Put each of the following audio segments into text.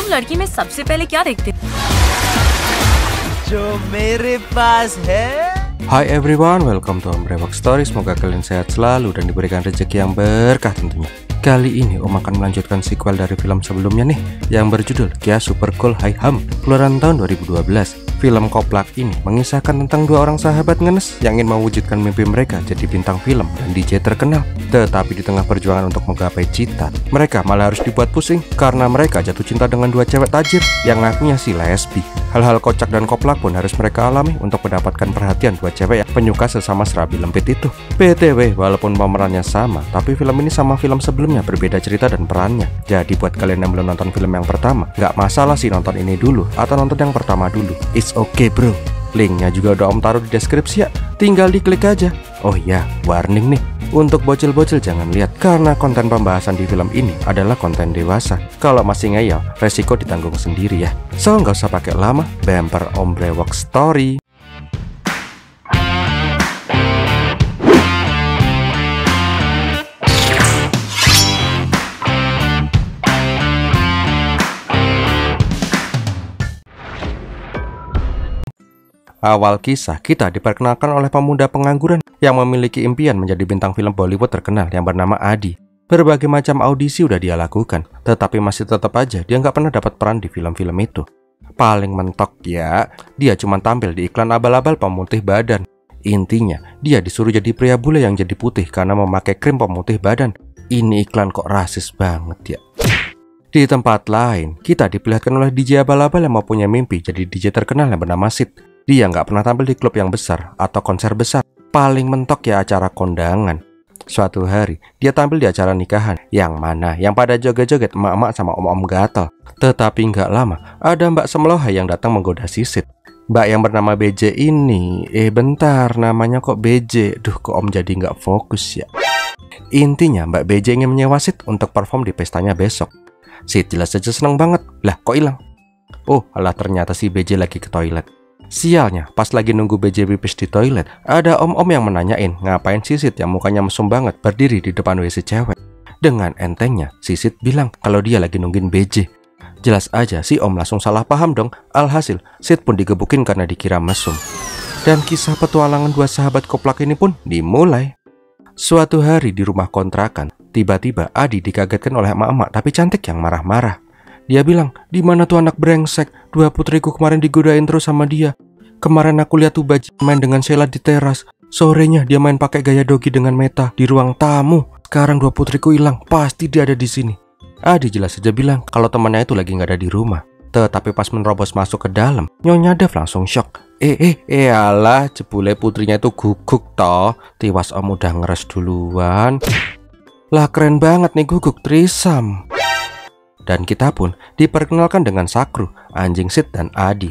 लड़की में सबसे पहले क्या देखते? जो मेरे पास है. Hi everyone, welcome to Ombre Box Story. Semoga kalian sehat selalu dan diberikan rezeki yang berkah tentunya. Kali ini Om akan melanjutkan sequel dari film sebelumnya nih, yang berjudul Kia Super Cool Hai Ham, keluaran tahun 2012. Film koplak ini mengisahkan tentang dua orang sahabat ngenes yang ingin mewujudkan mimpi mereka jadi bintang film dan DJ terkenal. Tetapi di tengah perjuangan untuk menggapai cita, mereka malah harus dibuat pusing karena mereka jatuh cinta dengan dua cewek tajir yang ngakunya si lesbi. Hal-hal kocak dan koplak pun harus mereka alami untuk mendapatkan perhatian dua cewek yang penyuka sesama serabi lempit itu. BTW, walaupun pemerannya sama, tapi film ini sama film sebelumnya berbeda cerita dan perannya. Jadi buat kalian yang belum nonton film yang pertama, nggak masalah sih nonton ini dulu atau nonton yang pertama dulu. It's okay bro. Linknya juga udah Om taruh di deskripsi ya, tinggal diklik aja. Oh iya, warning nih, untuk bocil-bocil jangan lihat karena konten pembahasan di film ini adalah konten dewasa. Kalau masih ngeyel, resiko ditanggung sendiri ya. So nggak usah pakai lama, bumper Ombre Box Story. Awal kisah kita diperkenalkan oleh pemuda pengangguran yang memiliki impian menjadi bintang film Bollywood terkenal yang bernama Adi. Berbagai macam audisi udah dia lakukan, tetapi masih tetap aja dia nggak pernah dapat peran di film-film itu. Paling mentok ya, dia cuma tampil di iklan abal-abal pemutih badan. Intinya, dia disuruh jadi pria bule yang jadi putih karena memakai krim pemutih badan. Ini iklan kok rasis banget ya. Di tempat lain, kita diperlihatkan oleh DJ abal-abal yang mempunyai mimpi jadi DJ terkenal yang bernama Sid. Dia nggak pernah tampil di klub yang besar atau konser besar. Paling mentok ya acara kondangan. Suatu hari, dia tampil di acara nikahan. Yang pada joget-joget emak-emak sama om-om gatel. Tetapi nggak lama, ada Mbak Semlohai yang datang menggoda Sisit. Mbak yang bernama BJ ini, bentar, namanya kok BJ. Duh, kok om jadi nggak fokus ya. Intinya, Mbak BJ ingin menyewa Sid untuk perform di pestanya besok. Sid jelas aja seneng banget. Lah, kok hilang? Oh, alah ternyata si BJ lagi ke toilet. Sialnya, pas lagi nunggu BJ pipis di toilet, ada om-om yang menanyain ngapain Sisit yang mukanya mesum banget berdiri di depan WC cewek. Dengan entengnya, Sisit bilang kalau dia lagi nungguin BJ. Jelas aja si om langsung salah paham dong. Alhasil, Sid pun digebukin karena dikira mesum. Dan kisah petualangan dua sahabat koplak ini pun dimulai. Suatu hari di rumah kontrakan, tiba-tiba Adi dikagetkan oleh emak-emak tapi cantik yang marah-marah. Dia bilang, di mana tuh anak brengsek? Dua putriku kemarin digodain terus sama dia. Kemarin aku lihat tuh Baji main dengan Sheila di teras. Sorenya dia main pakai gaya dogi dengan Meta di ruang tamu. Sekarang dua putriku hilang, pasti dia ada di sini. Adi jelas saja bilang kalau temannya itu lagi nggak ada di rumah. Tetapi pas menerobos masuk ke dalam, Nyonya Dev langsung shock. Alah, jebule putrinya itu guguk toh. Tiwas om udah ngeres duluan. Lah keren banget nih guguk trisam. Dan kita pun diperkenalkan dengan Sakru, anjing Sid dan Adi.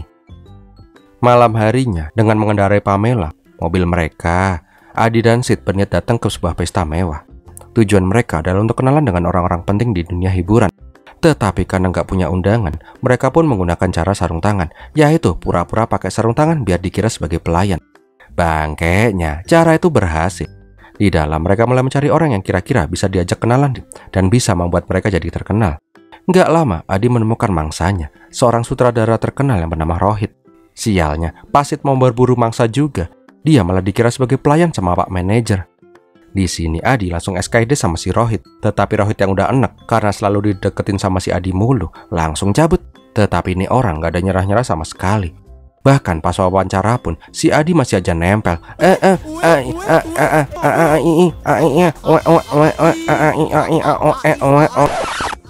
Malam harinya, dengan mengendarai Pamela, mobil mereka, Adi dan Sid berniat datang ke sebuah pesta mewah. Tujuan mereka adalah untuk kenalan dengan orang-orang penting di dunia hiburan. Tetapi karena nggak punya undangan, mereka pun menggunakan cara sarung tangan, yaitu pura-pura pakai sarung tangan biar dikira sebagai pelayan. Bangkeknya, cara itu berhasil. Di dalam mereka mulai mencari orang yang kira-kira bisa diajak kenalan dan bisa membuat mereka jadi terkenal. Nggak lama, Adi menemukan mangsanya, seorang sutradara terkenal yang bernama Rohit. Sialnya, pas Sid mau berburu mangsa juga, dia malah dikira sebagai pelayan sama Pak Manajer. Di sini Adi langsung SKD sama si Rohit, tetapi Rohit yang udah enek karena selalu dideketin sama si Adi mulu, langsung cabut. Tetapi ini orang nggak ada nyerah-nyerah sama sekali. Bahkan pas wawancara pun, si Adi masih aja nempel.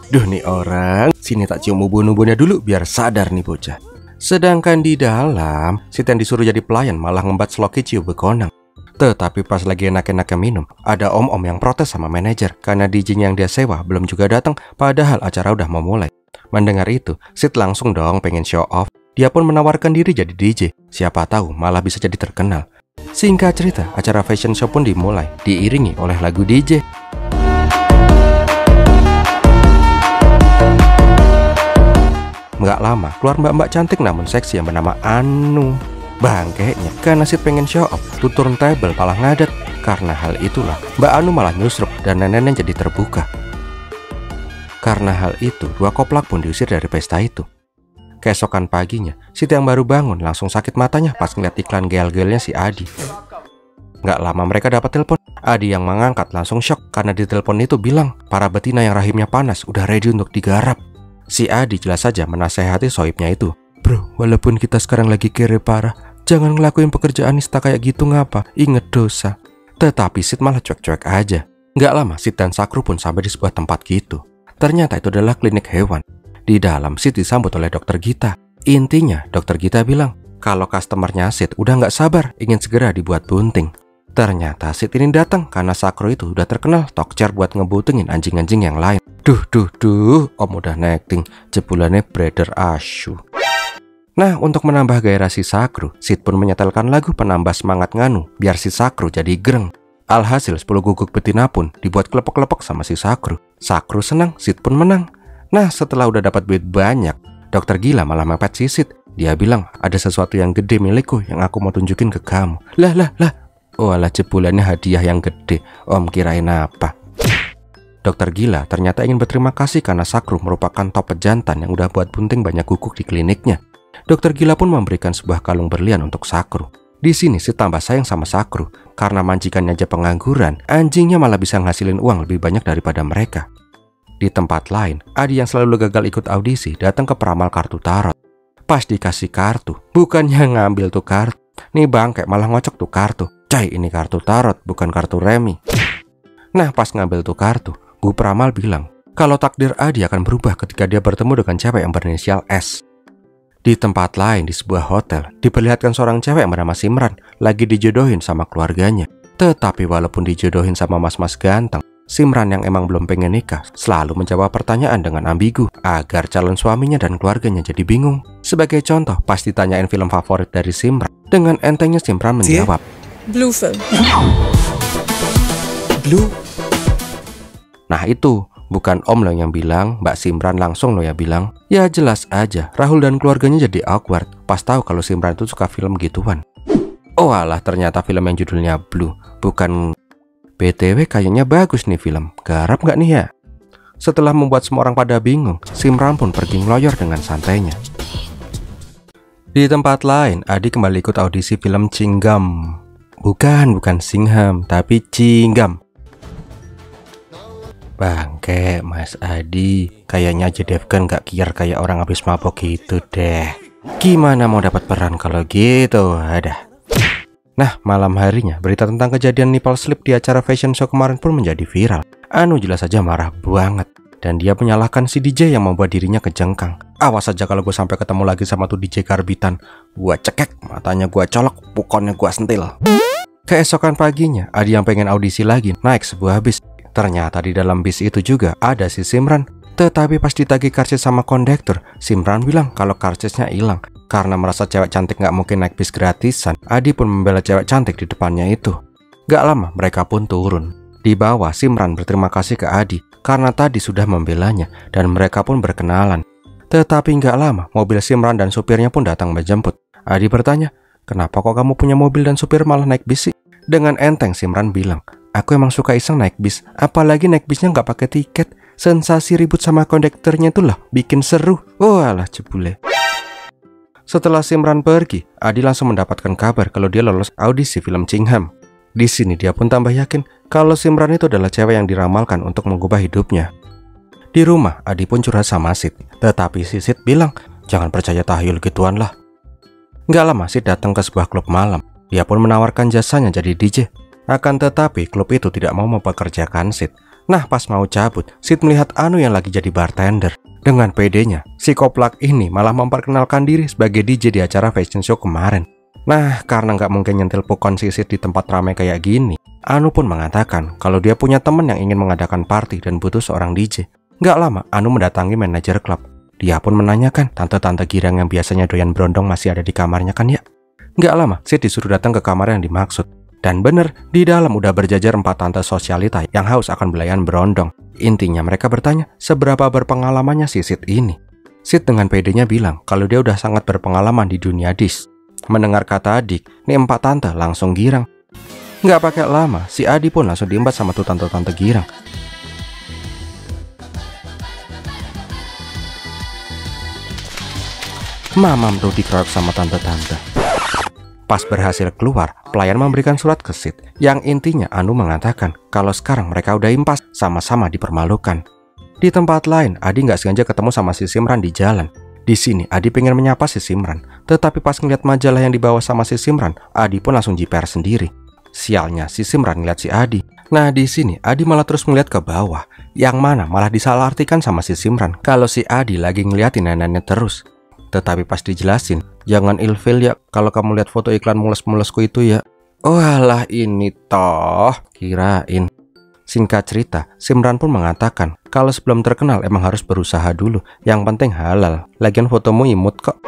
Duh nih orang, sini tak cium ubun-ubunnya dulu biar sadar nih bocah. Sedangkan di dalam, Sid yang disuruh jadi pelayan malah ngembat sloki cium bekonang. Tetapi pas lagi enak-enaknya minum, ada om-om yang protes sama manajer karena DJ yang dia sewa belum juga datang padahal acara udah mau mulai. Mendengar itu, Sid langsung dong pengen show off. Dia pun menawarkan diri jadi DJ, siapa tahu malah bisa jadi terkenal. Singkat cerita, acara fashion show pun dimulai, diiringi oleh lagu DJ. Nggak lama, keluar mbak-mbak cantik namun seksi yang bernama Anu. Bangkeknya, karena Sid pengen show off, tuh turntable malah ngadet. Karena hal itulah, Mbak Anu malah nyusruk dan neneknya jadi terbuka. Karena hal itu, dua koplak pun diusir dari pesta itu. Keesokan paginya, Sid yang baru bangun langsung sakit matanya pas ngeliat iklan gel-gelnya si Adi. Nggak lama mereka dapat telepon. Adi yang mengangkat langsung shock karena di telepon itu bilang para betina yang rahimnya panas udah ready untuk digarap. Si Adi jelas saja menasehati sohibnya itu. Bro, walaupun kita sekarang lagi kere parah, jangan ngelakuin pekerjaan nista kayak gitu ngapa, inget dosa. Tetapi Sid malah cuek-cuek aja. Nggak lama Sid dan Sakru pun sampai di sebuah tempat gitu. Ternyata itu adalah klinik hewan. Di dalam Sid disambut oleh dokter Gita. Intinya dokter Gita bilang kalau customernya Sid udah nggak sabar ingin segera dibuat bunting. Ternyata Sid ini datang karena Sakru itu udah terkenal tokcer buat ngebuntingin anjing-anjing yang lain. Duh, om udah nekting, jebulannya brother asu. Nah, untuk menambah gairah si Sakru, Sid pun menyetelkan lagu penambah semangat nganu biar si Sakru jadi greng. Alhasil 10 guguk betina pun dibuat kelepek-kelepek sama si Sakru. Sakru senang, Sid pun menang. Nah, setelah udah dapat duit banyak, dokter gila malah mepet si Sid. Dia bilang, ada sesuatu yang gede milikku yang aku mau tunjukin ke kamu. Lah. Oh alah, jebulannya hadiah yang gede. Om kirain apa? Dokter gila ternyata ingin berterima kasih karena Sakru merupakan top pejantan yang udah buat bunting banyak guguk di kliniknya. Dokter gila pun memberikan sebuah kalung berlian untuk Sakru. Di sini Sid tambah sayang sama Sakru karena majikannya aja pengangguran, anjingnya malah bisa ngasilin uang lebih banyak daripada mereka. Di tempat lain, Adi yang selalu gagal ikut audisi datang ke peramal kartu tarot. Pas dikasih kartu, bukannya ngambil tuh kartu, nih bangke malah ngocok tuh kartu. Cai, ini kartu tarot bukan kartu remi. Nah, pas ngambil tuh kartu, Bu Peramal bilang kalau takdir Adi akan berubah ketika dia bertemu dengan cewek yang berinisial S. Di tempat lain di sebuah hotel, diperlihatkan seorang cewek yang bernama Simran lagi dijodohin sama keluarganya. Tetapi walaupun dijodohin sama mas-mas ganteng, Simran yang emang belum pengen nikah selalu menjawab pertanyaan dengan ambigu agar calon suaminya dan keluarganya jadi bingung. Sebagai contoh, pas ditanyain film favorit dari Simran, dengan entengnya Simran menjawab, Blue film. Blue? Nah itu, bukan Om lo yang bilang, Mbak Simran langsung lo yang bilang. Ya jelas aja, Rahul dan keluarganya jadi awkward pas tahu kalau Simran itu suka film gituan. Oh alah, ternyata film yang judulnya Blue, bukan. BTW kayaknya bagus nih film, garap nggak nih ya? Setelah membuat semua orang pada bingung, Simran pun pergi ngeloyor dengan santainya. Di tempat lain, Adi kembali ikut audisi film Cinggam. Bukan Singham, tapi Cinggam. Bangke, Mas Adi, kayaknya aja Devgan nggak kiar kayak orang habis mabok gitu deh. Gimana mau dapat peran kalau gitu? Ada. Nah, malam harinya, berita tentang kejadian nipple slip di acara fashion show kemarin pun menjadi viral. Anu jelas saja marah banget. Dan dia menyalahkan si DJ yang membuat dirinya kejengkang. Awas aja kalau gue sampai ketemu lagi sama tuh DJ karbitan. Gue cekek, matanya gue colok, pukonnya gue sentil. Keesokan paginya, Adi yang pengen audisi lagi naik sebuah bis. Ternyata di dalam bis itu juga ada si Simran. Tetapi pas ditagih karcis sama kondektur, Simran bilang kalau karcisnya hilang. Karena merasa cewek cantik gak mungkin naik bis gratisan, Adi pun membela cewek cantik di depannya itu. Gak lama mereka pun turun. Di bawah Simran berterima kasih ke Adi karena tadi sudah membelanya dan mereka pun berkenalan. Tetapi gak lama mobil Simran dan supirnya pun datang menjemput. Adi bertanya, kenapa kok kamu punya mobil dan supir malah naik bis sih? Dengan enteng Simran bilang, aku emang suka iseng naik bis, apalagi naik bisnya gak pakai tiket. Sensasi ribut sama kondekturnya itu lah bikin seru. Oh alah jebule. Setelah Simran pergi, Adi langsung mendapatkan kabar kalau dia lolos audisi film Cingham. Di sini dia pun tambah yakin kalau Simran itu adalah cewek yang diramalkan untuk mengubah hidupnya. Di rumah, Adi pun curhat sama Sid. Tetapi si Sid bilang, jangan percaya tahyul gituan lah. Gak lama Sid datang ke sebuah klub malam. Dia pun menawarkan jasanya jadi DJ. Akan tetapi klub itu tidak mau mempekerjakan Sid. Nah pas mau cabut, Sid melihat Anu yang lagi jadi bartender. Dengan pedenya, si koplak ini malah memperkenalkan diri sebagai DJ di acara fashion show kemarin. Nah, karena nggak mungkin nyentil pukon si Sid di tempat ramai kayak gini, Anu pun mengatakan kalau dia punya teman yang ingin mengadakan party dan butuh seorang DJ. Nggak lama, Anu mendatangi manajer klub. Dia pun menanyakan, tante-tante girang yang biasanya doyan brondong masih ada di kamarnya kan ya? Nggak lama, Sid disuruh datang ke kamar yang dimaksud. Dan bener, di dalam udah berjajar 4 tante sosialita yang haus akan belayan berondong. Intinya mereka bertanya seberapa berpengalamannya si Sid ini. Sid dengan pedenya bilang kalau dia udah sangat berpengalaman di dunia dis. Mendengar kata adik, nih 4 tante langsung girang. Nggak pakai lama, si Adi pun langsung diembat sama tuh tante-tante girang. Mamam tuh dikeroyok sama tante-tante. Pas berhasil keluar, pelayan memberikan surat ke Sid yang intinya Anu mengatakan kalau sekarang mereka udah impas, sama-sama dipermalukan. Di tempat lain, Adi nggak sengaja ketemu sama si Simran di jalan. Di sini, Adi pengen menyapa si Simran, tetapi pas ngeliat majalah yang dibawa sama si Simran, Adi pun langsung jiper sendiri. Sialnya, si Simran ngeliat si Adi. Nah, di sini Adi malah terus melihat ke bawah, yang mana malah disalahartikan sama si Simran kalau si Adi lagi ngeliatin neneknya terus. Tetapi pas dijelasin, jangan ilfil ya kalau kamu lihat foto iklan mules-mulesku itu ya. Oh alah, ini toh, kirain. Singkat cerita, Simran pun mengatakan kalau sebelum terkenal emang harus berusaha dulu, yang penting halal. Lagian fotomu imut kok.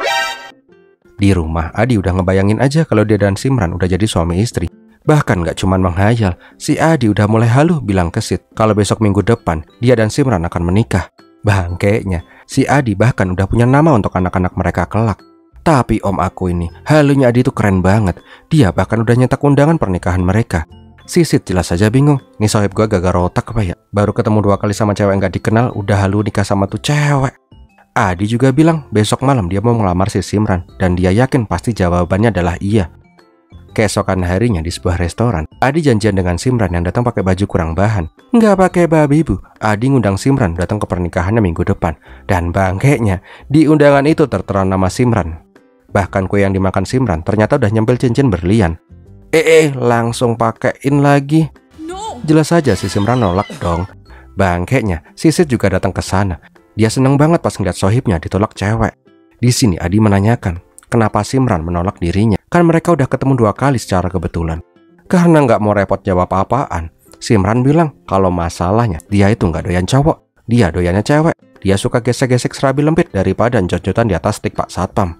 Di rumah, Adi udah ngebayangin aja kalau dia dan Simran udah jadi suami istri. Bahkan gak cuman menghayal, si Adi udah mulai halu bilang ke Sid kalau besok minggu depan dia dan Simran akan menikah. Bangkeknya, si Adi bahkan udah punya nama untuk anak-anak mereka kelak. Tapi om aku ini, halunya Adi tuh keren banget. Dia bahkan udah nyetak undangan pernikahan mereka. Si Sid jelas aja bingung, nih sohib gue gagal otak apa ya? Baru ketemu 2 kali sama cewek gak dikenal, udah halu nikah sama tuh cewek. Adi juga bilang besok malam dia mau melamar si Simran, dan dia yakin pasti jawabannya adalah iya. Keesokan harinya di sebuah restoran, Adi janjian dengan Simran yang datang pakai baju kurang bahan. Nggak pakai babi bu, Adi ngundang Simran datang ke pernikahannya minggu depan. Dan bangkeknya, di undangan itu tertera nama Simran. Bahkan kue yang dimakan Simran ternyata udah nyempil cincin berlian. Langsung pakein lagi. Jelas saja si Simran nolak dong. Bangkeknya, Sisit juga datang ke sana. Dia seneng banget pas ngeliat sohibnya ditolak cewek. Di sini Adi menanyakan, kenapa Simran menolak dirinya? Kan mereka udah ketemu 2 kali secara kebetulan. Karena nggak mau repot jawab apa-apaan, Simran bilang kalau masalahnya dia itu nggak doyan cowok, dia doyannya cewek. Dia suka gesek-gesek serabi lempit daripada jot-jotan di atas stik Pak Satpam.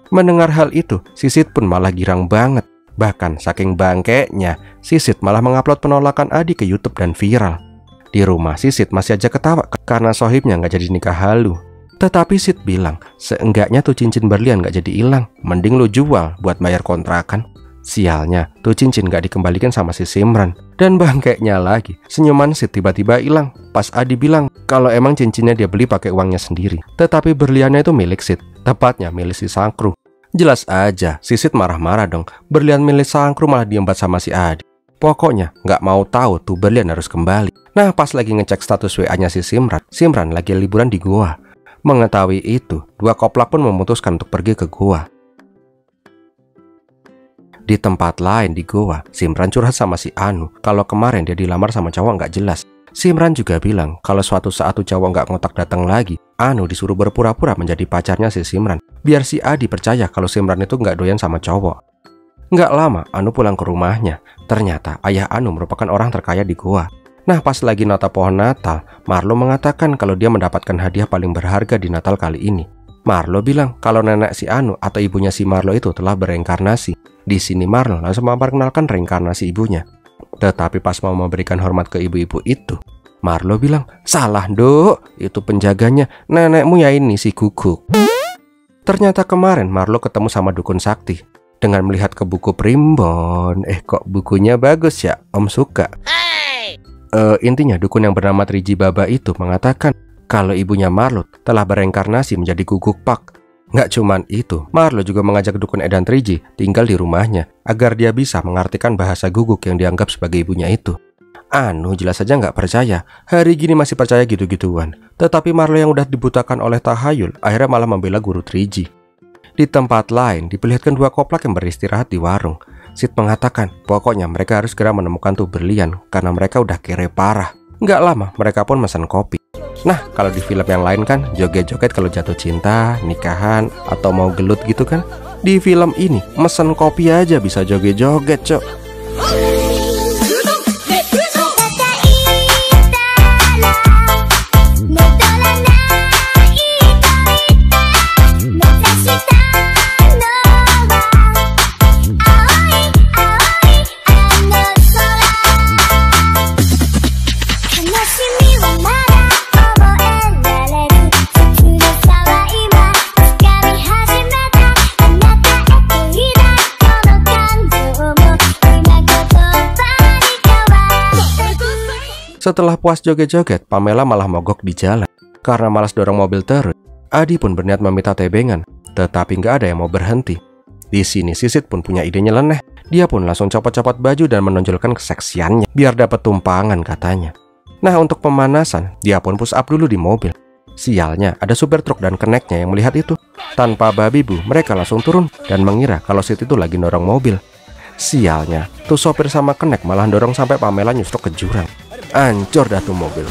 Mendengar hal itu, Sisit pun malah girang banget. Bahkan saking bangkeknya, Sisit malah mengupload penolakan Adi ke YouTube dan viral. Di rumah Sisit masih aja ketawa karena sohibnya nggak jadi nikah halu. Tetapi Sid bilang, seenggaknya tuh cincin berlian gak jadi hilang. Mending lu jual buat bayar kontrakan. Sialnya, tuh cincin gak dikembalikan sama si Simran. Dan bangkeknya lagi, senyuman Sid tiba-tiba hilang. Pas Adi bilang, kalau emang cincinnya dia beli pakai uangnya sendiri. Tetapi berliannya itu milik Sid, tepatnya milik si Sangkru. Jelas aja, si Sid marah-marah dong. Berlian milik Sangkru malah diembat sama si Adi. Pokoknya gak mau tahu tuh berlian harus kembali. Nah, pas lagi ngecek status WA-nya si Simran, Simran lagi liburan di goa. Mengetahui itu, 2 koplak pun memutuskan untuk pergi ke goa. Di tempat lain di goa, Simran curhat sama si Anu kalau kemarin dia dilamar sama cowok nggak jelas. Simran juga bilang kalau suatu saat tuh cowok nggak ngotak datang lagi, Anu disuruh berpura-pura menjadi pacarnya si Simran, biar si Adi percaya kalau Simran itu nggak doyan sama cowok. Nggak lama, Anu pulang ke rumahnya. Ternyata ayah Anu merupakan orang terkaya di goa. Nah, pas lagi nota pohon Natal, Marlo mengatakan kalau dia mendapatkan hadiah paling berharga di Natal kali ini. Marlo bilang kalau nenek si Anu atau ibunya si Marlo itu telah bereinkarnasi. Di sini Marlo langsung memperkenalkan reinkarnasi ibunya. Tetapi pas mau memberikan hormat ke ibu-ibu itu, Marlo bilang, salah dok, itu penjaganya, nenekmu ya ini si Guguk. Ternyata kemarin Marlo ketemu sama dukun sakti. Dengan melihat ke buku primbon, kok bukunya bagus ya, om suka. Intinya dukun yang bernama Triji Baba itu mengatakan kalau ibunya Marlo telah bereinkarnasi menjadi Guguk Pak. Nggak cuman itu, Marlo juga mengajak dukun Edan Triji tinggal di rumahnya agar dia bisa mengartikan bahasa Guguk yang dianggap sebagai ibunya itu. Anu jelas saja nggak percaya, hari gini masih percaya gitu-gituan. Tetapi Marlo yang udah dibutakan oleh tahayul akhirnya malah membela guru Triji. Di tempat lain diperlihatkan 2 koplak yang beristirahat di warung. Sid mengatakan pokoknya mereka harus segera menemukan tuh berlian karena mereka udah kere parah. Nggak lama mereka pun pesan kopi. Nah, kalau di film yang lain kan joget-joget kalau jatuh cinta, nikahan, atau mau gelut gitu kan. Di film ini mesen kopi aja bisa joget-joget cok. Setelah puas joget-joget, Pamela malah mogok di jalan. Karena malas dorong mobil terus, Adi pun berniat meminta tebengan, tetapi nggak ada yang mau berhenti. Di sini Sisit pun punya ide nyeleneh. Dia pun langsung copot-copot baju dan menonjolkan keseksiannya biar dapat tumpangan katanya. Nah, untuk pemanasan, dia pun push up dulu di mobil. Sialnya, ada supir truk dan keneknya yang melihat itu. Tanpa babi bu, mereka langsung turun dan mengira kalau Sid itu lagi dorong mobil. Sialnya, tuh sopir sama kenek malah dorong sampai Pamela nyusruk ke jurang. Ancur dah tuh mobil.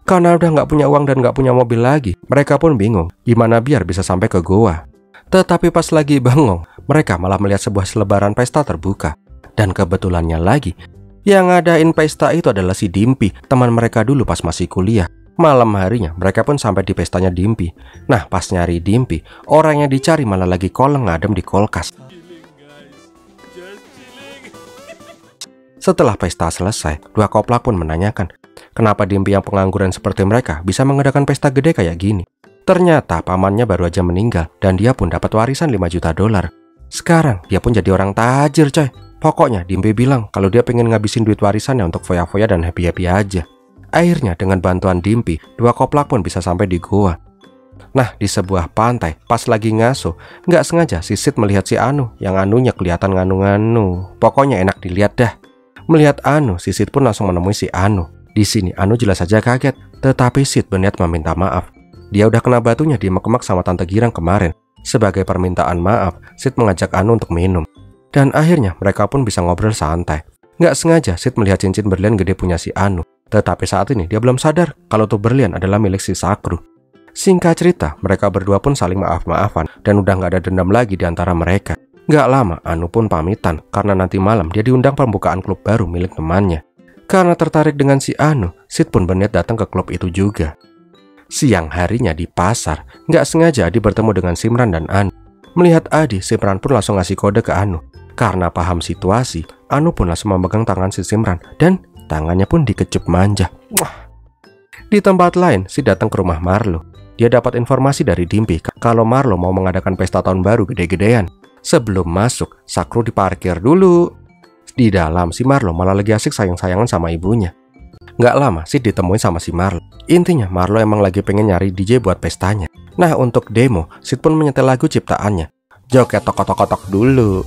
Karena udah nggak punya uang dan nggak punya mobil lagi, mereka pun bingung gimana biar bisa sampai ke goa. Tetapi pas lagi bengong, mereka malah melihat sebuah selebaran pesta terbuka. Dan kebetulannya lagi, yang ngadain pesta itu adalah si Dimpi, teman mereka dulu pas masih kuliah. Malam harinya, mereka pun sampai di pestanya Dimpi. Nah, pas nyari Dimpi, orang yang dicari malah lagi koleng ngadem di kulkas. Setelah pesta selesai, dua koplak pun menanyakan, kenapa Dimpi yang pengangguran seperti mereka bisa mengadakan pesta gede kayak gini. Ternyata pamannya baru aja meninggal dan dia pun dapat warisan 5 juta dolar. Sekarang dia pun jadi orang tajir coy. Pokoknya Dimpi bilang kalau dia pengen ngabisin duit warisannya untuk foya-foya dan happy-happy aja. Akhirnya dengan bantuan Dimpi, dua koplak pun bisa sampai di goa. Nah, di sebuah pantai, pas lagi ngaso, nggak sengaja si Sid melihat si Anu, yang anunya kelihatan nganu-nganu. Pokoknya enak dilihat dah. Melihat Anu, si Sid pun langsung menemui si Anu. Di sini Anu jelas saja kaget, tetapi Sid berniat meminta maaf. Dia udah kena batunya di mek-mek sama Tante Girang kemarin. Sebagai permintaan maaf, Sid mengajak Anu untuk minum. Dan akhirnya mereka pun bisa ngobrol santai. Nggak sengaja Sid melihat cincin berlian gede punya si Anu. Tetapi saat ini dia belum sadar kalau tuh berlian adalah milik si Sakru. Singkat cerita, mereka berdua pun saling maaf-maafan dan udah nggak ada dendam lagi di antara mereka. Nggak lama, Anu pun pamitan karena nanti malam dia diundang pembukaan klub baru milik temannya. Karena tertarik dengan si Anu, Sid pun berniat datang ke klub itu juga. Siang harinya di pasar, nggak sengaja Adi bertemu dengan Simran dan Anu. Melihat Adi, Simran pun langsung ngasih kode ke Anu. Karena paham situasi, Anu pun langsung memegang tangan si Simran dan tangannya pun dikecup manja. Wah. Di tempat lain, Sid datang ke rumah Marlo. Dia dapat informasi dari Dimpi kalau Marlo mau mengadakan pesta tahun baru gede-gedean. Sebelum masuk, Sakru diparkir dulu. Di dalam, si Marlo malah lagi asik sayang-sayangan sama ibunya. Nggak lama, Sid ditemui sama si Marlo. Intinya, Marlo emang lagi pengen nyari DJ buat pestanya. Nah, untuk demo, Sid pun menyetel lagu ciptaannya. Joget tok-tok-tok dulu.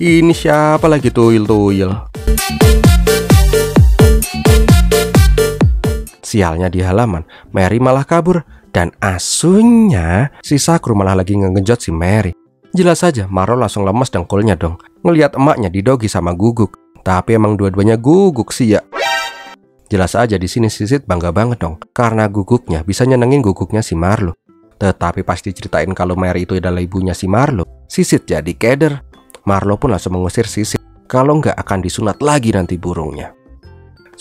Ini siapa lagi tuyul-tuyul? Sialnya di halaman, Mary malah kabur. Dan asuhnya, si Sakru malah lagi ngegenjot si Mary. Jelas saja Marlo langsung lemes dengkulnya dong ngelihat emaknya didogi sama Guguk. Tapi emang dua-duanya guguk sih ya. Jelas aja di sini si Sid bangga banget dong karena Guguknya bisa nyenengin Guguknya si Marlo. Tetapi pasti ceritain kalau Mary itu adalah ibunya si Marlo, si Sid jadi keder. Marlo pun langsung mengusir si Sid kalau nggak akan disunat lagi nanti burungnya.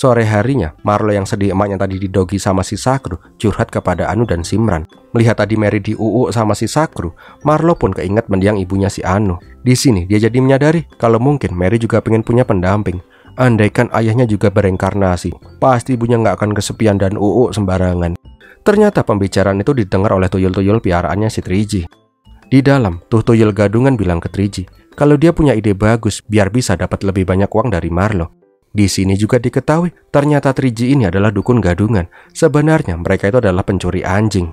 Sore harinya, Marlo yang sedih emaknya tadi didogi sama si Sakru curhat kepada Anu dan Simran. Melihat tadi Mary diuu sama si Sakru, Marlo pun keinget mendiang ibunya si Anu. Di sini dia jadi menyadari kalau mungkin Mary juga pengen punya pendamping. Andaikan ayahnya juga bereinkarnasi, pasti ibunya nggak akan kesepian dan sembarangan. Ternyata pembicaraan itu didengar oleh tuyul-tuyul piaraannya si Triji. Di dalam, tuh tuyul gadungan bilang ke Triji kalau dia punya ide bagus biar bisa dapat lebih banyak uang dari Marlo. Di sini juga diketahui ternyata Triji ini adalah dukun gadungan. Sebenarnya mereka itu adalah pencuri anjing.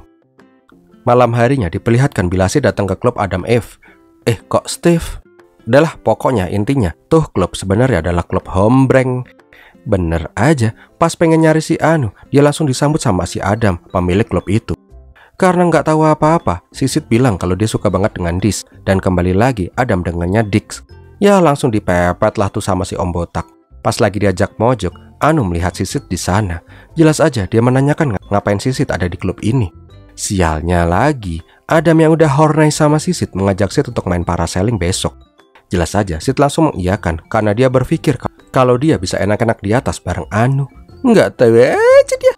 Malam harinya diperlihatkan bila Sid datang ke klub Adam Eve. Kok Steve? Udahlah, pokoknya intinya tuh klub sebenarnya adalah klub hombreng. Bener aja, pas pengen nyari si Anu, dia langsung disambut sama si Adam, pemilik klub itu. Karena nggak tahu apa-apa, si Sid bilang kalau dia suka banget dengan Dis. Dan kembali lagi Adam dengannya Dix. Ya langsung dipepet lah tuh sama si Om Botak. Pas lagi diajak mojok, Anu melihat si Sid di sana. Jelas aja dia menanyakan ngapain si Sid ada di klub ini. Sialnya lagi, Adam yang udah horny sama si Sid mengajak Sid untuk main parasailing besok. Jelas aja Sid langsung mengiyakan karena dia berpikir kalau dia bisa enak-enak di atas bareng Anu. Nggak tahu aja dia.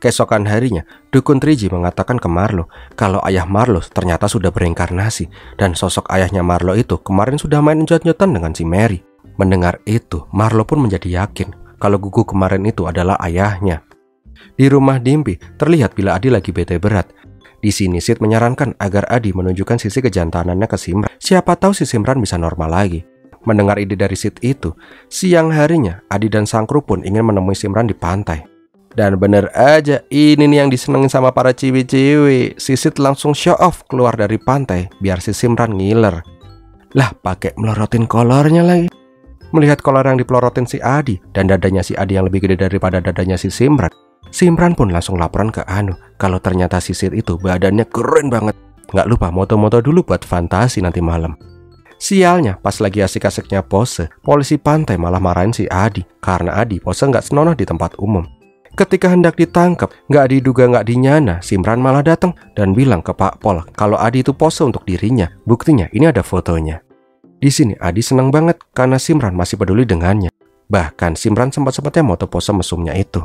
Keesokan harinya, dukun Triji mengatakan ke Marlo kalau ayah Marlo ternyata sudah bereinkarnasi dan sosok ayahnya Marlo itu kemarin sudah main njot-njotan dengan si Mary. Mendengar itu, Marlo pun menjadi yakin kalau Guguk kemarin itu adalah ayahnya. Di rumah Dimpi, terlihat bila Adi lagi bete berat. Di sini Sid menyarankan agar Adi menunjukkan sisi kejantanannya ke Simran. Siapa tahu si Simran bisa normal lagi. Mendengar ide dari Sid itu, siang harinya Adi dan sang kru pun ingin menemui Simran di pantai. Dan bener aja, ini nih yang disenengin sama para ciwi-ciwi. Si Sid langsung show off keluar dari pantai biar si Simran ngiler. Lah, pakai melorotin kolornya lagi. Melihat kolor yang dipelorotin si Adi dan dadanya si Adi yang lebih gede daripada dadanya si Simran, Simran pun langsung laporan ke Anu kalau ternyata si Sid itu badannya keren banget. Nggak lupa moto-moto dulu buat fantasi nanti malam. Sialnya, pas lagi asik-asiknya pose, polisi pantai malah marahin si Adi karena Adi pose nggak senonoh di tempat umum. Ketika hendak ditangkap, nggak diduga nggak dinyana, Simran malah datang dan bilang ke Pak Pol kalau Adi itu pose untuk dirinya. Buktinya ini ada fotonya. Di sini Adi senang banget karena Simran masih peduli dengannya. Bahkan Simran sempat-sempatnya moto pose mesumnya itu.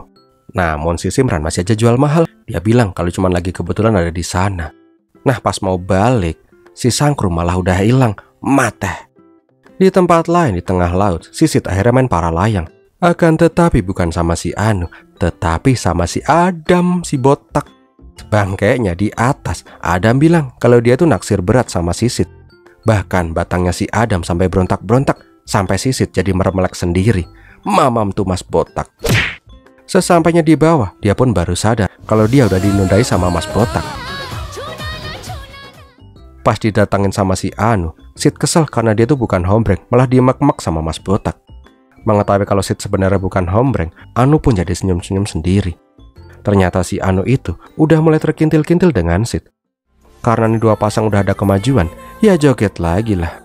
Namun si Simran masih aja jual mahal. Dia bilang kalau cuma lagi kebetulan ada di sana. Nah, pas mau balik, si sangkru malah udah hilang, mate. Di tempat lain di tengah laut, si Sid akhirnya main para layang. Akan tetapi bukan sama si Anu, tetapi sama si Adam, si botak. Bangkainya di atas, Adam bilang kalau dia tuh naksir berat sama si Sid. Bahkan batangnya si Adam sampai berontak-berontak, sampai si Sid jadi meremelek sendiri. Mamam tuh mas botak. Sesampainya di bawah, dia pun baru sadar kalau dia udah dinundai sama mas botak. Pas didatangin sama si Anu, Sid kesel karena dia tuh bukan hombreng, malah dimak-mak sama mas botak. Mengetahui kalau Sid sebenarnya bukan hombreng, Anu pun jadi senyum-senyum sendiri. Ternyata si Anu itu udah mulai terkintil-kintil dengan Sid. Karena nih dua pasang udah ada kemajuan, ya joget lagi lah.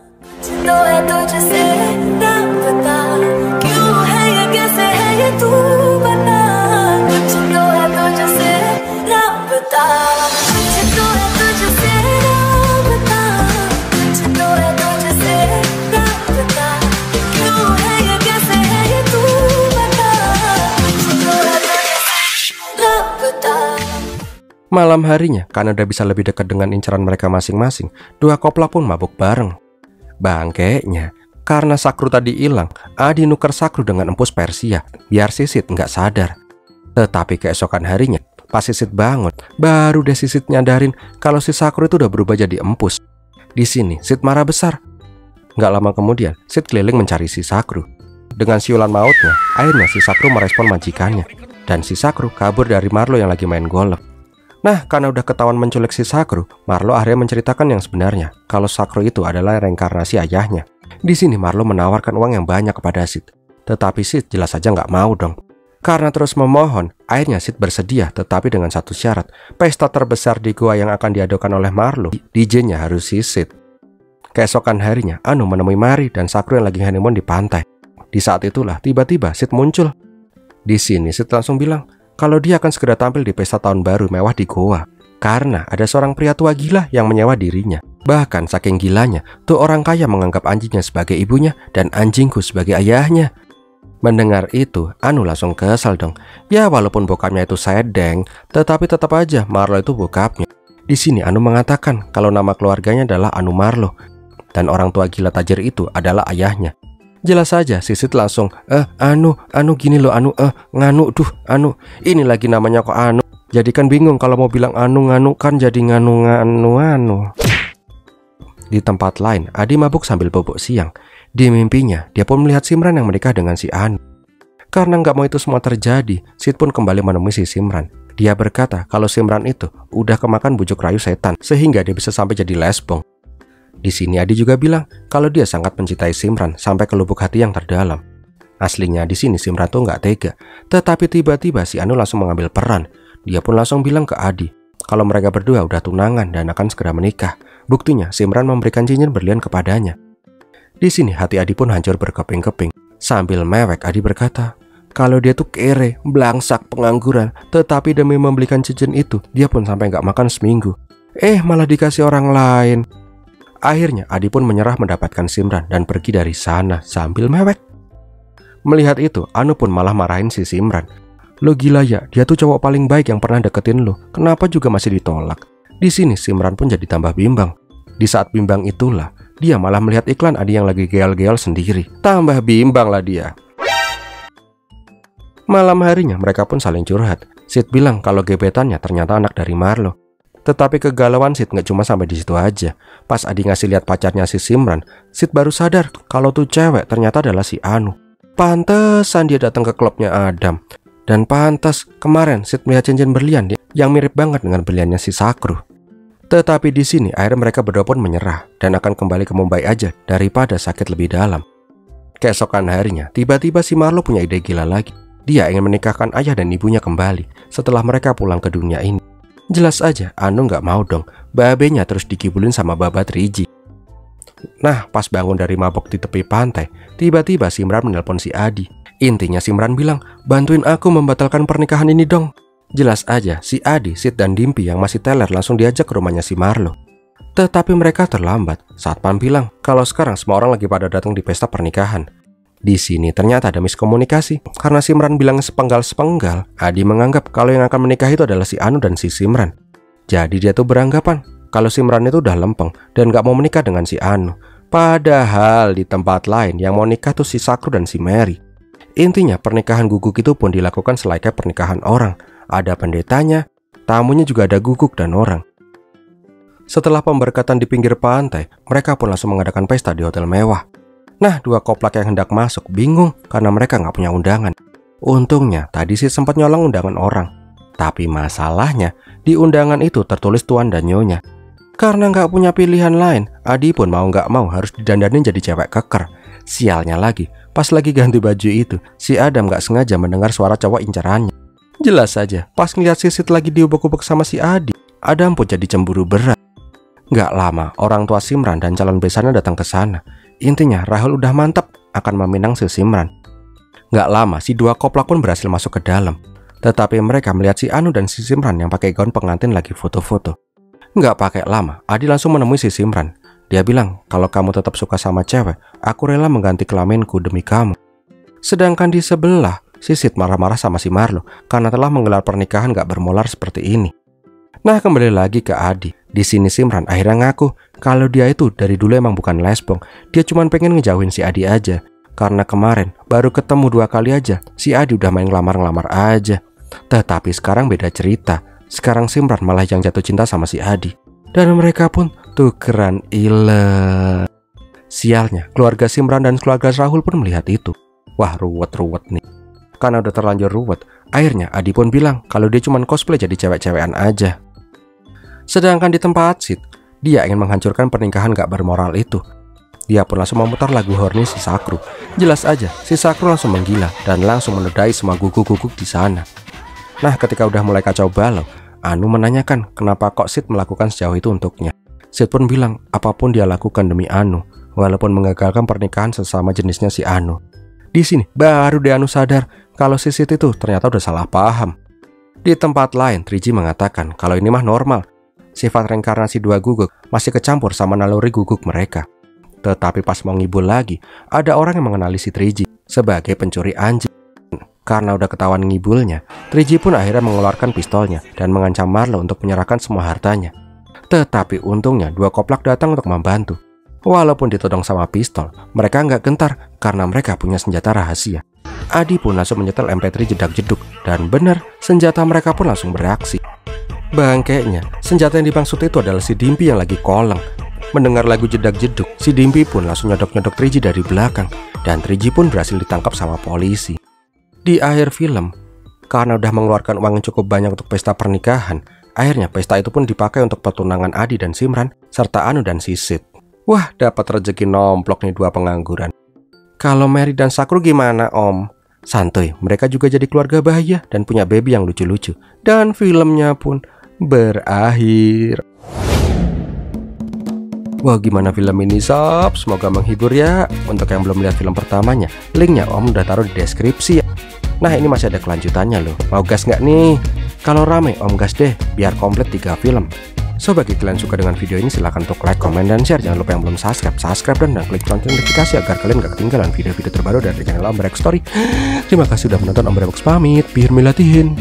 Malam harinya, karena udah bisa lebih dekat dengan incaran mereka masing-masing, dua kopla pun mabuk bareng. Bangkainya, karena Sakru tadi hilang, Adi nuker Sakru dengan empus Persia, biar si Sid nggak sadar. Tetapi keesokan harinya, pas si Sid bangun, baru deh si Sid nyadarin kalau si Sakru itu udah berubah jadi empus. Di sini, Sid marah besar. Nggak lama kemudian, Sid keliling mencari si Sakru. Dengan siulan mautnya, akhirnya si Sakru merespon majikannya. Dan si Sakru kabur dari Marlo yang lagi main golf. Nah, karena udah ketahuan menculik si Sakru, Marlo akhirnya menceritakan yang sebenarnya, kalau Sakru itu adalah reinkarnasi ayahnya. Di sini Marlo menawarkan uang yang banyak kepada Sid. Tetapi Sid jelas saja nggak mau dong. Karena terus memohon, akhirnya Sid bersedia, tetapi dengan satu syarat. Pesta terbesar di gua yang akan diadakan oleh Marlo, DJ-nya harus si Sid. Keesokan harinya, Anu menemui Mari dan Sakru yang lagi honeymoon di pantai. Di saat itulah, tiba-tiba Sid muncul. Di sini Sid langsung bilang kalau dia akan segera tampil di pesta tahun baru mewah di goa. Karena ada seorang pria tua gila yang menyewa dirinya. Bahkan saking gilanya, tuh orang kaya menganggap anjingnya sebagai ibunya dan anjingku sebagai ayahnya. Mendengar itu, Anu langsung kesal dong. Ya walaupun bokapnya itu sedeng, tetapi tetap aja Marlo itu bokapnya. Di sini Anu mengatakan kalau nama keluarganya adalah Anu Marlo. Dan orang tua gila tajir itu adalah ayahnya. Jelas saja si Sid langsung, Anu gini loh Anu, nganu, Anu, ini lagi namanya kok Anu. Jadi kan bingung kalau mau bilang Anu kan jadi nganu. Di tempat lain, Adi mabuk sambil bobok siang. Di mimpinya, dia pun melihat Simran yang menikah dengan si Anu. Karena nggak mau itu semua terjadi, Sid pun kembali menemui si Simran. Dia berkata kalau Simran itu udah kemakan bujuk rayu setan, sehingga dia bisa sampai jadi lesbong. Di sini Adi juga bilang kalau dia sangat mencintai Simran sampai ke lubuk hati yang terdalam. Aslinya di sini Simran tuh nggak tega, tetapi tiba-tiba si Anu langsung mengambil peran. Dia pun langsung bilang ke Adi kalau mereka berdua udah tunangan dan akan segera menikah. Buktinya Simran memberikan cincin berlian kepadanya. Di sini hati Adi pun hancur berkeping-keping. Sambil mewek Adi berkata kalau dia tuh kere, belangsak, pengangguran, tetapi demi membelikan cincin itu dia pun sampai nggak makan seminggu. Malah dikasih orang lain. Akhirnya Adi pun menyerah mendapatkan Simran dan pergi dari sana sambil mewek. Melihat itu, Anu pun malah marahin si Simran. Lo gila ya, dia tuh cowok paling baik yang pernah deketin lo. Kenapa juga masih ditolak? Di sini Simran pun jadi tambah bimbang. Di saat bimbang itulah, dia malah melihat iklan Adi yang lagi geol-geol sendiri. Tambah bimbang lah dia. Malam harinya mereka pun saling curhat. Sid bilang kalau gebetannya ternyata anak dari Marlo. Tetapi kegalauan Sid nggak cuma sampai di situ aja. Pas Adi ngasih lihat pacarnya si Simran, Sid baru sadar kalau tuh cewek ternyata adalah si Anu. Pantesan dia datang ke klubnya Adam. Dan pantas kemarin Sid melihat cincin berlian yang mirip banget dengan berliannya si Sakru. Tetapi di sini akhirnya mereka berdua pun menyerah dan akan kembali ke Mumbai aja daripada sakit lebih dalam. Keesokan harinya, tiba-tiba si Marlo punya ide gila lagi. Dia ingin menikahkan ayah dan ibunya kembali setelah mereka pulang ke dunia ini. Jelas aja Anu nggak mau dong, babenya terus dikibulin sama babat Riji. Nah, pas bangun dari mabok di tepi pantai, tiba-tiba Simran menelpon si Adi. Intinya Simran bilang, bantuin aku membatalkan pernikahan ini dong. Jelas aja si Adi, Sid dan Dimpi yang masih teler langsung diajak ke rumahnya si Marlo. Tetapi mereka terlambat. Satpam bilang kalau sekarang semua orang lagi pada datang di pesta pernikahan. Di sini ternyata ada miskomunikasi. Karena Simran bilang sepenggal-sepenggal, Adi menganggap kalau yang akan menikah itu adalah si Anu dan si Simran. Jadi dia tuh beranggapan kalau Simran itu udah lempeng dan gak mau menikah dengan si Anu. Padahal di tempat lain yang mau nikah tuh si Sakru dan si Mary. Intinya pernikahan guguk itu pun dilakukan selayaknya pernikahan orang. Ada pendetanya, tamunya juga ada guguk dan orang. Setelah pemberkatan di pinggir pantai, mereka pun langsung mengadakan pesta di hotel mewah. Nah, dua koplak yang hendak masuk bingung karena mereka nggak punya undangan. Untungnya tadi sih sempat nyolong undangan orang. Tapi masalahnya di undangan itu tertulis tuan dan nyonya. Karena nggak punya pilihan lain, Adi pun mau nggak mau harus didandanin jadi cewek keker. Sialnya lagi, pas lagi ganti baju itu, si Adam nggak sengaja mendengar suara cowok incarannya. Jelas saja, pas ngeliat Sisit lagi diubek-ubek sama si Adi, Adam pun jadi cemburu berat. Nggak lama, orang tua Simran dan calon besannya datang ke sana. Intinya Rahul udah mantap akan meminang si Simran. Nggak lama si dua koplak pun berhasil masuk ke dalam. Tetapi mereka melihat si Anu dan si Simran yang pakai gaun pengantin lagi foto-foto. Nggak pakai lama, Adi langsung menemui si Simran. Dia bilang kalau kamu tetap suka sama cewek, aku rela mengganti kelaminku demi kamu. Sedangkan di sebelah, Sisit marah-marah sama si Marlo karena telah menggelar pernikahan nggak bermolar seperti ini. Nah, kembali lagi ke Adi. Di sini Simran akhirnya ngaku kalau dia itu dari dulu emang bukan lesbong. Dia cuma pengen ngejauhin si Adi aja. Karena kemarin baru ketemu 2 kali aja, si Adi udah main ngelamar-ngelamar aja. Tetapi sekarang beda cerita. Sekarang Simran malah yang jatuh cinta sama si Adi. Dan mereka pun tukeran ile. Sialnya, keluarga Simran dan keluarga Rahul pun melihat itu. Wah, ruwet-ruwet nih. Karena udah terlanjur ruwet, akhirnya Adi pun bilang kalau dia cuma cosplay jadi cewek-cewekan aja. Sedangkan di tempat Sid, dia ingin menghancurkan pernikahan gak bermoral itu. Dia pun langsung memutar lagu horny si Sakru. Jelas aja, si Sakru langsung menggila dan langsung menodai semua guguk-guguk di sana. Nah, ketika udah mulai kacau balau, Anu menanyakan kenapa kok Sid melakukan sejauh itu untuknya. Sid pun bilang apapun dia lakukan demi Anu, walaupun mengagalkan pernikahan sesama jenisnya si Anu. Di sini baru dia Anu sadar kalau si Sid itu ternyata udah salah paham. Di tempat lain, Triji mengatakan kalau ini mah normal. Sifat reinkarnasi dua guguk masih kecampur sama naluri guguk mereka. Tetapi pas mau ngibul lagi, ada orang yang mengenali si Triji sebagai pencuri anjing. Karena udah ketahuan ngibulnya, Triji pun akhirnya mengeluarkan pistolnya dan mengancam Marlo untuk menyerahkan semua hartanya. Tetapi untungnya dua koplak datang untuk membantu. Walaupun ditodong sama pistol, mereka nggak gentar karena mereka punya senjata rahasia. Adi pun langsung menyetel MP3 jedak-jeduk dan benar, senjata mereka pun langsung bereaksi. Bangkainya, senjata yang dimaksud itu adalah si Dimpi yang lagi koleng. Mendengar lagu jedak-jeduk, si Dimpi pun langsung nyodok-nyodok Triji dari belakang dan Triji pun berhasil ditangkap sama polisi. Di akhir film, karena udah mengeluarkan uang yang cukup banyak untuk pesta pernikahan, akhirnya pesta itu pun dipakai untuk pertunangan Adi dan Simran serta Anu dan Sisit. Wah, dapat rezeki nomplok nih dua pengangguran. Kalau Mary dan Sakru gimana, Om? Santuy, mereka juga jadi keluarga bahagia dan punya baby yang lucu-lucu. Dan filmnya pun berakhir. Wah, gimana film ini sob? Semoga menghibur ya. Untuk yang belum lihat film pertamanya, linknya Om udah taruh di deskripsi ya. Nah, ini masih ada kelanjutannya loh. Mau gas nggak nih? Kalau rame, Om gas deh, biar komplit 3 film. So, bagi kalian suka dengan video ini, silahkan untuk like, komen, dan share. Jangan lupa yang belum subscribe dan klik lonceng notifikasi agar kalian gak ketinggalan video-video terbaru dari channel Om Brek Story. Terima kasih sudah menonton. Om Brek pamit, biar melatihin.